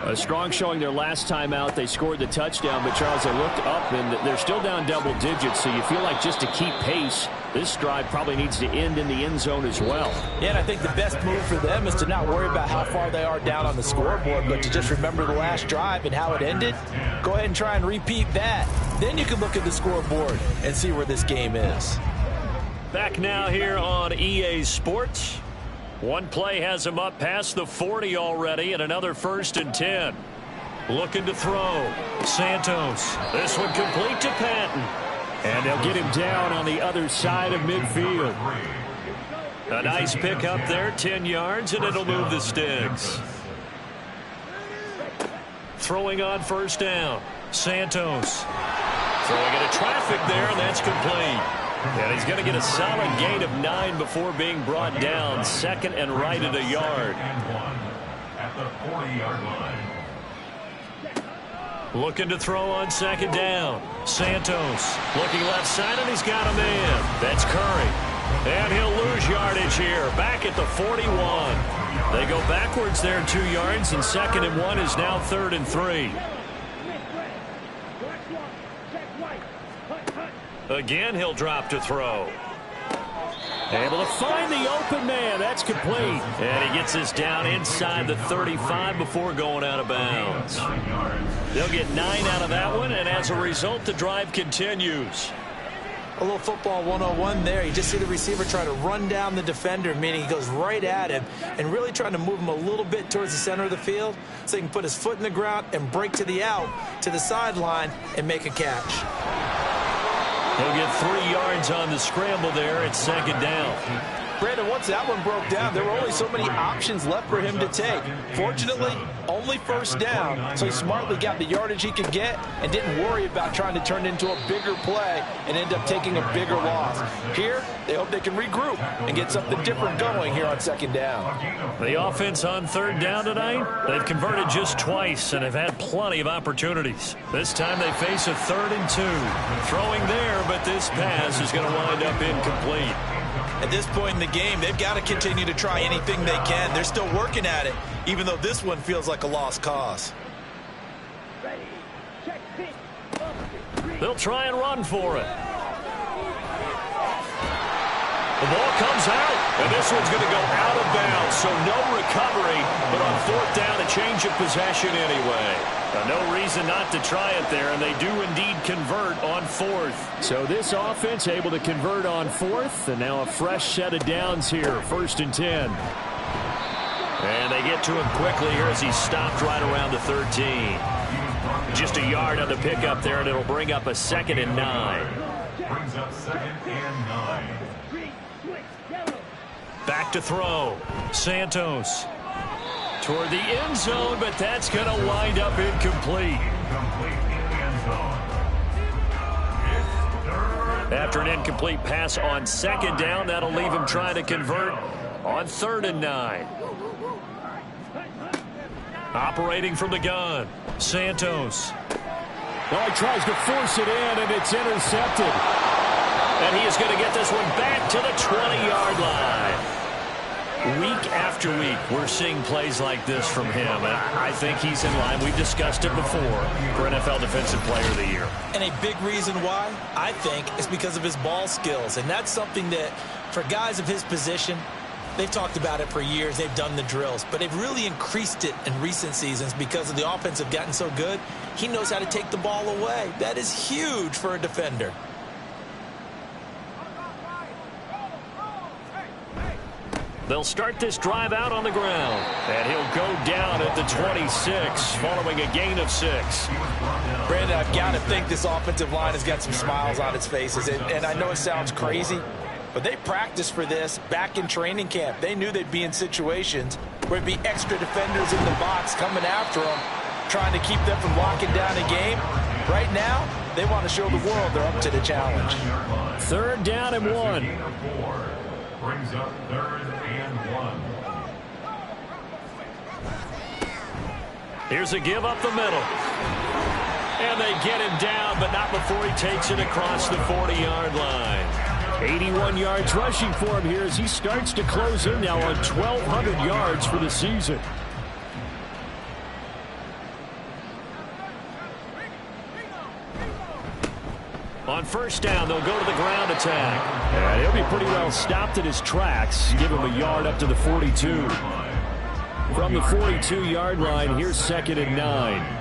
A strong showing their last time out. They scored the touchdown, but Charles, they looked up, and they're still down double digits, so you feel like just to keep pace, this drive probably needs to end in the end zone as well. Yeah, and I think the best move for them is to not worry about how far they are down on the scoreboard, but to just remember the last drive and how it ended. Go ahead and try and repeat that. Then you can look at the scoreboard and see where this game is. Back now here on EA Sports. One play has him up past the 40 already, and another 1st and 10. Looking to throw. Santos. This one complete to Patton. And they'll get him down on the other side of midfield. A nice pick up there, 10 yards, and it'll move the sticks. Throwing on 1st down. Santos. Throwing into traffic there, and that's complete. And he's going to get a solid gain of 9 before being brought down. Second and right at a yard. At the 40-yard line. Looking to throw on second down. Santos looking left side, and he's got a man. That's Curry. And he'll lose yardage here. Back at the 41. They go backwards there 2 yards, and second and 1 is now 3rd and 3. Again, he'll drop to throw. Able to find the open man. That's complete. And he gets this down inside the 35 before going out of bounds. They'll get 9 out of that one, and as a result, the drive continues. A little football 101 there. You just see the receiver trying to run down the defender, meaning he goes right at him and really trying to move him a little bit towards the center of the field so he can put his foot in the ground and break to the out, to the sideline, and make a catch. He'll get 3 yards on the scramble there. It's second down. Brandon, once that one broke down, there were only so many options left for him to take. Fortunately, only first down, so he smartly got the yardage he could get and didn't worry about trying to turn it into a bigger play and end up taking a bigger loss. Here, they hope they can regroup and get something different going here on second down. The offense on third down tonight, they've converted just twice and have had plenty of opportunities. This time they face a 3rd and 2. Throwing there, but this pass is going to wind up incomplete. At this point in the game, they've got to continue to try anything they can. They're still working at it, even though this one feels like a lost cause. They'll try and run for it. The ball comes out, and this one's going to go out of bounds, so no recovery, but on 4th down, a change of possession anyway. No reason not to try it there, and they do indeed convert on 4th. So this offense able to convert on 4th, and now a fresh set of downs here, 1st and 10. And they get to him quickly here as he's stopped right around the 13. Just a yard on the pickup there, and it'll bring up a 2nd and 9. Brings up 2nd and 9. Back to throw. Santos. Toward the end zone, but that's going to wind up incomplete. After an incomplete pass on 2nd down, that'll leave him trying to convert on 3rd and 9. Operating from the gun, Santos. Well, he tries to force it in, and it's intercepted. And he is going to get this one back to the 20-yard line. Week after week, we're seeing plays like this from him, and I think he's in line. We've discussed it before for NFL Defensive Player of the Year. And a big reason why, I think, is because of his ball skills. And that's something that, for guys of his position, they've talked about it for years. They've done the drills. But they've really increased it in recent seasons because of the offense have gotten so good. He knows how to take the ball away. That is huge for a defender. They'll start this drive out on the ground. And he'll go down at the 26 following a gain of 6. Brandon, I've got to think this offensive line has got some smiles on its faces. And I know it sounds crazy, but they practiced for this back in training camp. They knew they'd be in situations where it'd be extra defenders in the box coming after them, trying to keep them from locking down a game. Right now, they want to show the world they're up to the challenge. 3rd down and 1. Brings up 3rd and 1. Here's a give up the middle. And they get him down, but not before he takes it across the 40-yard line. 81 yards rushing for him here as he starts to close in now on 1,200 yards for the season. On 1st down, they'll go to the ground attack. And he'll be pretty well stopped in his tracks. Give him a yard up to the 42. From the 42-yard line, here's 2nd and 9.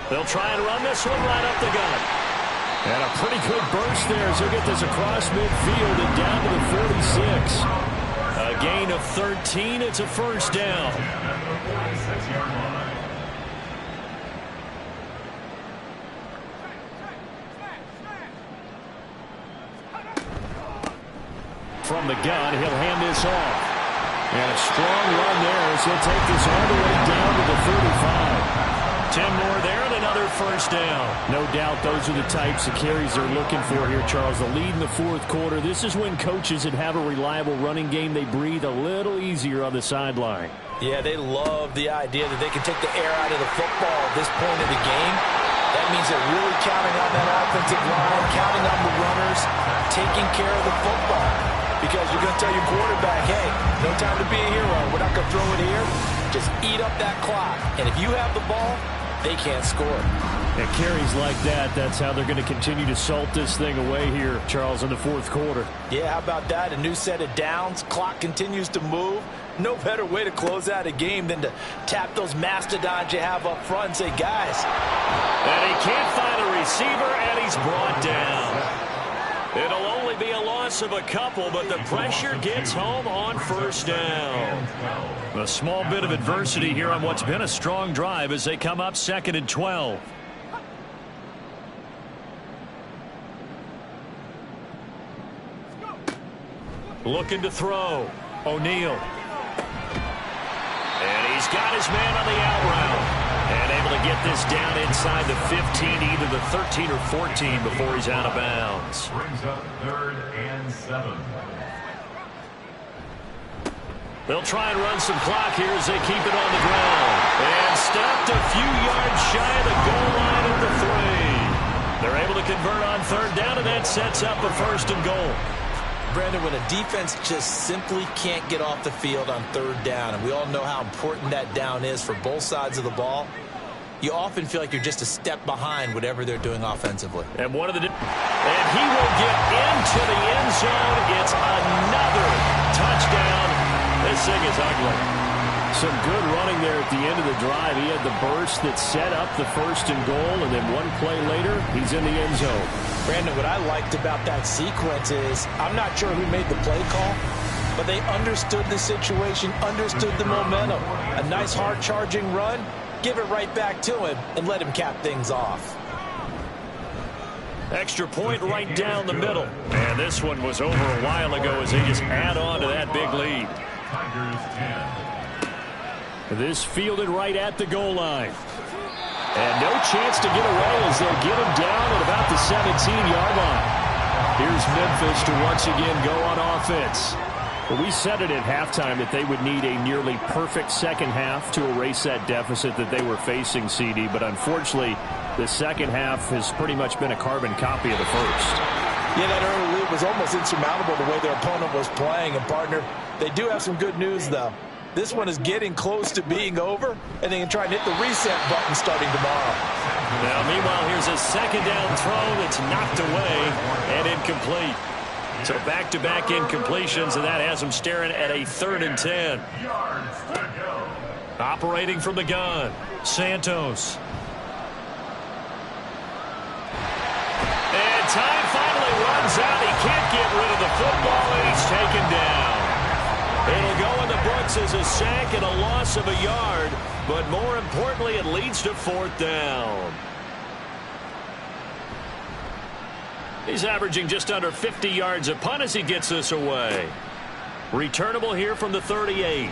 They'll try and run this one right up the gut. And a pretty good burst there as he'll get this across midfield and down to the 46. A gain of 13. It's a 1st down. From the gun, he'll hand this off. And a strong run there as he'll take this all the way down to the 35. 10 more there and another first down. No doubt those are the types of carries they're looking for here, Charles. The lead in the fourth quarter. This is when coaches that have a reliable running game, they breathe a little easier on the sideline. Yeah, they love the idea that they can take the air out of the football at this point of the game. That means they're really counting on that offensive line, counting on the runners, taking care of the football. Because you're going to tell your quarterback, hey, no time to be a hero. We're not going to throw it here. Just eat up that clock. And if you have the ball, they can't score. And carries like that, that's how they're going to continue to salt this thing away here, Charles, in the fourth quarter. Yeah, how about that? A new set of downs. Clock continues to move. No better way to close out a game than to tap those mastodons you have up front and say, guys. And he can't find a receiver, and he's brought down. It'll only be a loss of a couple, but the pressure gets home on first down. A small bit of adversity here on what's been a strong drive as they come up 2nd and 12. Looking to throw. O'Neal. And he's got his man on the out route. And able to get this down inside the 15, either the 13 or 14 before he's out of bounds. Brings up 3rd and 7. They'll try and run some clock here as they keep it on the ground. And stopped a few yards shy of the goal line at the 3. They're able to convert on 3rd down, and that sets up a 1st and goal. Brandon, when a defense just simply can't get off the field on 3rd down, and we all know how important that down is for both sides of the ball, you often feel like you're just a step behind whatever they're doing offensively. And one of the and he will get into the end zone. It's another touchdown. This thing is ugly. Some good running there at the end of the drive. He had the burst that set up the 1st and goal, and then one play later, he's in the end zone. Brandon, what I liked about that sequence is I'm not sure who made the play call, but they understood the situation, understood the momentum. A nice hard-charging run, give it right back to him, and let him cap things off. Extra point right down the middle. And this one was over a while ago as they just add on to that big lead. Tigers 10. This fielded right at the goal line. And no chance to get away as they'll get him down at about the 17-yard line. Here's Memphis to once again go on offense. Well, we said it at halftime that they would need a nearly perfect second half to erase that deficit that they were facing, CD. But unfortunately, the second half has pretty much been a carbon copy of the first. Yeah, that early lead was almost insurmountable the way their opponent was playing. And, partner, they do have some good news, though. This one is getting close to being over, and they can try and hit the reset button starting tomorrow. Now, meanwhile, here's a 2nd down throw that's knocked away and incomplete. So back-to-back incompletions, and that has them staring at a 3rd and 10. Operating from the gun, Santos. And time finally runs out. He can't get rid of the football, and he's taken down. It'll go in the books as a sack and a loss of a yard, but more importantly, it leads to 4th down. He's averaging just under 50 yards a punt as he gets this away. Returnable here from the 38.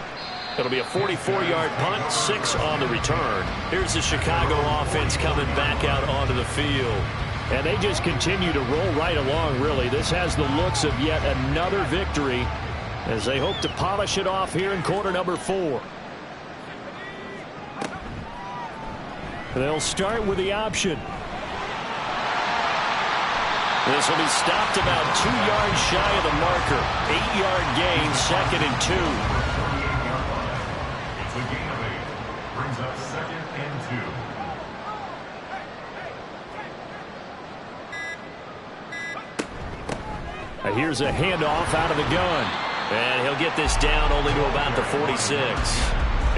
It'll be a 44-yard punt, 6 on the return. Here's the Chicago offense coming back out onto the field. And they just continue to roll right along, really. This has the looks of yet another victory as they hope to polish it off here in quarter number 4. They'll start with the option. This will be stopped about 2 yards shy of the marker. 8-yard gain, 2nd and 2. It's a gain of 8. Brings up 2nd and 2. Here's a handoff out of the gun. And he'll get this down only to about the 46.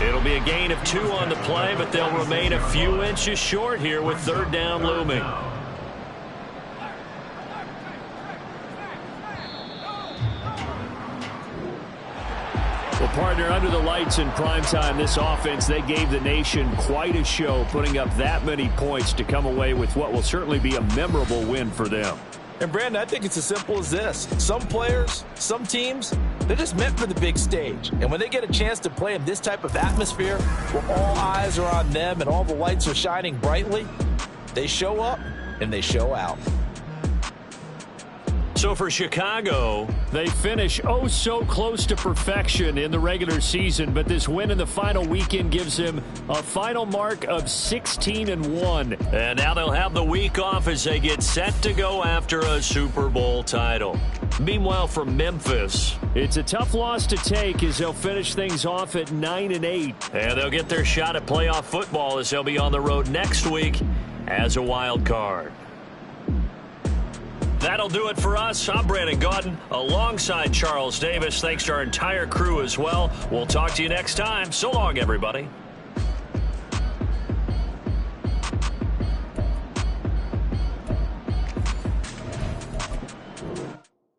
It'll be a gain of 2 on the play, but they'll remain a few inches short here with 3rd down looming. Well, partner, under the lights in primetime, this offense, they gave the nation quite a show, putting up that many points to come away with what will certainly be a memorable win for them. And, Brandon, I think it's as simple as this. Some players, some teams, they're just meant for the big stage. And when they get a chance to play in this type of atmosphere where all eyes are on them and all the lights are shining brightly, they show up and they show out. So for Chicago, they finish oh so close to perfection in the regular season, but this win in the final weekend gives him a final mark of 16-1. And now they'll have the week off as they get set to go after a Super Bowl title. Meanwhile, from Memphis, it's a tough loss to take as they'll finish things off at 9-8. And they'll get their shot at playoff football as they'll be on the road next week as a wild card. That'll do it for us. I'm Brandon Gaudin alongside Charles Davis. Thanks to our entire crew as well. We'll talk to you next time. So long, everybody.